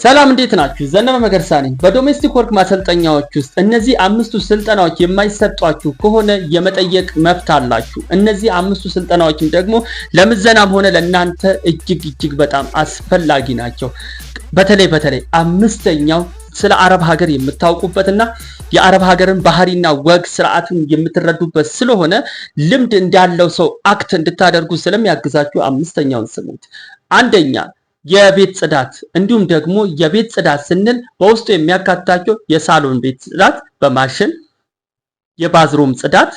ሰላም እንዴት ናችሁ? ዘነበ መገርሳ ነኝ። በዶሜስቲክ ወርክ ማሰልጠኛዎች ውስጥ እነዚህ አምስቱ ስልጠናዎች የማይሰጧችሁ ከሆነ የመጠየቅ መብት አላችሁ። እነዚህ አምስቱ ስልጠናዎችም ደግሞ ለምዘናም ሆነ ለእናንተ እጅግ በጣም አስፈላጊ ናቸው። በተለይ አምስተኛው ስለ አረብ ሀገር የምታውቁበትና የአረብ ሀገርን ባህሪና ወግ ስርዓቱን የምትረዱበት ስለሆነ ልምድ እንዳለው ሰው አክት እንድታደርጉ ስለሚያግዛችሁ አምስተኛውን ስሙት። አንደኛ የቤት ጽዳት። እንዲሁም ደግሞ የቤት ጽዳት ስንል በውስጡ የሚያካትታቸው የሳሎን ቤት ጽዳት በማሽን፣ የባዝሩም ጽዳት፣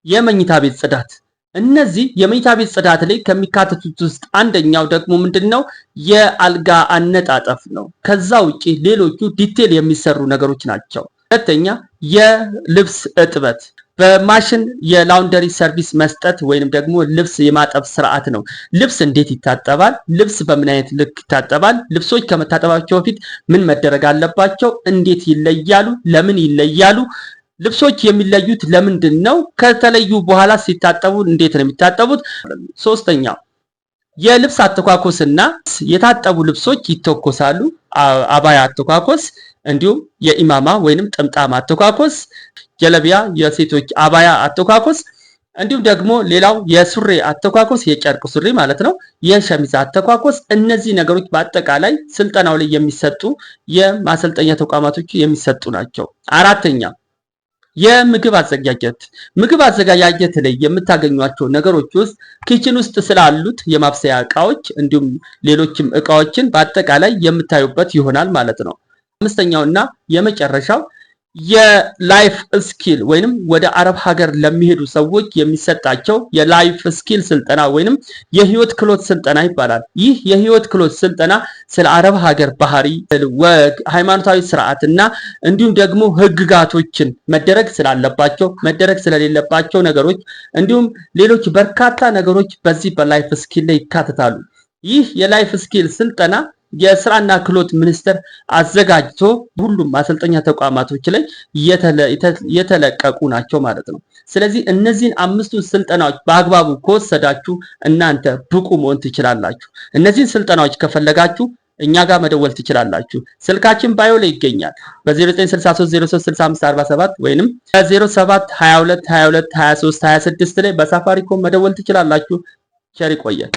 የመኝታ ቤት ጽዳት። እነዚህ የመኝታ ቤት ጽዳት ላይ ከሚካተቱት ውስጥ አንደኛው ደግሞ ምንድነው? የአልጋ አነጣጠፍ ነው። ከዛ ውጪ ሌሎቹ ዲቴል የሚሰሩ ነገሮች ናቸው። ሁለተኛ የልብስ እጥበት በማሽን የላውንደሪ ሰርቪስ መስጠት ወይንም ደግሞ ልብስ የማጠብ ስርዓት ነው። ልብስ እንዴት ይታጠባል? ልብስ በምን አይነት ልክ ይታጠባል? ልብሶች ከመታጠባቸው በፊት ምን መደረግ አለባቸው? እንዴት ይለያሉ? ለምን ይለያሉ? ልብሶች የሚለዩት ለምንድን ነው? ከተለዩ በኋላ ሲታጠቡ እንዴት ነው የሚታጠቡት? ሶስተኛው የልብስ አተኳኮስና የታጠቡ ልብሶች ይተኮሳሉ። አባያ አተኳኮስ፣ እንዲሁም የኢማማ ወይንም ጥምጣም አተኳኮስ፣ ጀለቢያ የሴቶች አባያ አተኳኮስ፣ እንዲሁም ደግሞ ሌላው የሱሪ አተኳኮስ፣ የጨርቅ ሱሪ ማለት ነው፣ የሸሚዝ አተኳኮስ። እነዚህ ነገሮች በአጠቃላይ ስልጠናው ላይ የሚሰጡ የማሰልጠኛ ተቋማቶች የሚሰጡ ናቸው። አራተኛ የምግብ አዘጋጀት። ምግብ አዘጋጃጀት ላይ የምታገኟቸው ነገሮች ውስጥ ኪችን ውስጥ ስላሉት የማብሰያ እቃዎች እንዲሁም ሌሎችም እቃዎችን በአጠቃላይ የምታዩበት ይሆናል ማለት ነው። አምስተኛውና የመጨረሻው የላይፍ ስኪል ወይንም ወደ አረብ ሀገር ለሚሄዱ ሰዎች የሚሰጣቸው የላይፍ ስኪል ስልጠና ወይንም የህይወት ክህሎት ስልጠና ይባላል። ይህ የህይወት ክህሎት ስልጠና ስለ አረብ ሀገር ባህሪ፣ ወግ፣ ሃይማኖታዊ ስርዓትና እንዲሁም ደግሞ ህግጋቶችን መደረግ ስላለባቸው መደረግ ስለሌለባቸው ነገሮች እንዲሁም ሌሎች በርካታ ነገሮች በዚህ በላይፍ ስኪል ላይ ይካተታሉ። ይህ የላይፍ ስኪል ስልጠና የስራና ክህሎት ሚኒስቴር አዘጋጅቶ ሁሉም ማሰልጠኛ ተቋማቶች ላይ የተለቀቁ ናቸው ማለት ነው። ስለዚህ እነዚህን አምስቱን ስልጠናዎች በአግባቡ ከወሰዳችሁ እናንተ ብቁ መሆን ትችላላችሁ። እነዚህን ስልጠናዎች ከፈለጋችሁ እኛ ጋር መደወል ትችላላችሁ። ስልካችን ባዮ ላይ ይገኛል። በ0963036547 ወይንም በ0722222326 ላይ በሳፋሪኮም መደወል ትችላላችሁ። ቸር ይቆየን።